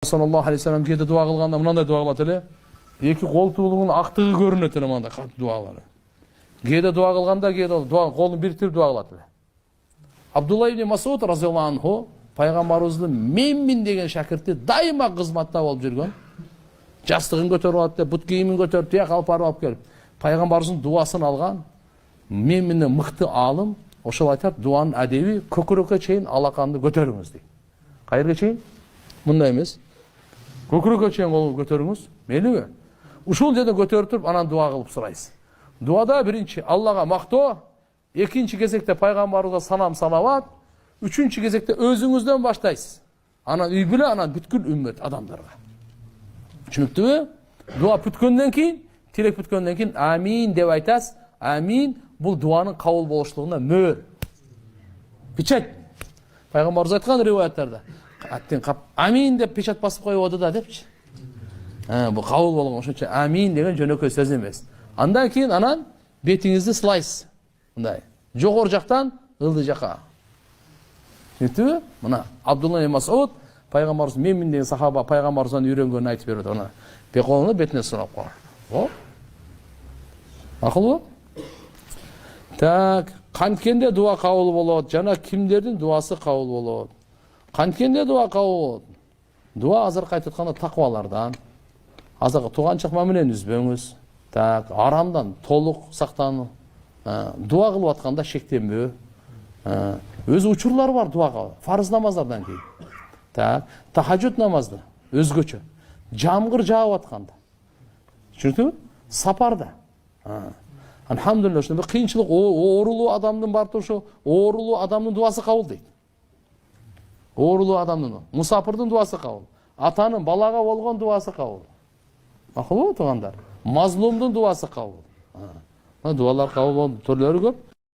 Sallallahu aleyhi ve sellem kede dua kılganda mынандай dua kылат эле. Эки кол туулугунун актыгы көрүнөт эле мындай катуу дуалары. Кээде дуа кылганда кээде дуа колун биртирип дуа кылат эле. Абдулла ибн Масуд разияллаху анху пайгамбарыбыздын менмин деген шакирти дайыма кызматта болуп жүргөн. Жастыгын көтөрүп алат деп, бут кийимин көтөрүп, тияк алып барып алып келип, пайгамбарыбыздын дуасын алган менминден мыкты алым, ошол айтат, дуанын адеби көкүрөккө чейин алаканды көтөрүңүз дейт. Кайерге чейин? Мындай эмес. Көкүрөккө чейин колду көтөрүңүз, мейлиби? Ушул жерде көтөрүп туруп анан дуа кылып сурайсыз. Дуада биринчи Аллага мактоо, экинчи кезекте пайгамбарыбызга салам салават, үчүнчү кезекте өзүңүздөн баштайсыз. Анан үй бүлө, анан бүткүл үммөт адамдарга. Түшүнүктүбү? Дуа бүткөндөн кийин, тилек бүткөндөн кийин амин деп айтасыз. Амин бул дуанын кабыл болушлугуна мөөр. Печать. Пайгамбарыбыз айткан риваяттарда. Аттен кап амин деп печать басып коёбу да депчи. Бул кабыл болгон ошончо амин деген жөнөкөй сөз эмес. Андан кийин анан бетиңизди сылайсыз. Мындай. Жогору жактан ылдый жака. Түшүнүктүбү? Мына Абдулла ибн Масуд пайгамбарыбыз менмин деген сахаба пайгамбарыбыздан үйрөнгөнүн айтып берет. Ана колуну бетине сурап кой. О? Акылбы? Так, канткенде дуа кабыл болот, жана кимдердин дуасы кабыл болот? Канткенде дуа кабыл болот. Дуа азыркы айтып атканда таквалардан, азыркы туганчык мамилени үзбөңүз. Так, арамдан толук сактануу. Дуа кылып атканда шектенбөө. Өз учурлары бар дуага. Фарыз намаздардан кийин. Так, тахажжуд намазда өзгөчө. Жамгыр жаап атканда. Түшүндүңбү? Сапарда. Алхамдулилlah, ошондой кыйынчылык, оорулуу адамдын бар тушу, оорулуу адамдын дуасы кабыл дейт. Оорулуу адамдын, мусапырдын дуасы кабыл. Атанын балага болгон дуасы кабыл. Акылбы туугандар? Мазлумдун дуасы кабыл. Дуалар кабыл болгон түрлөрү көп.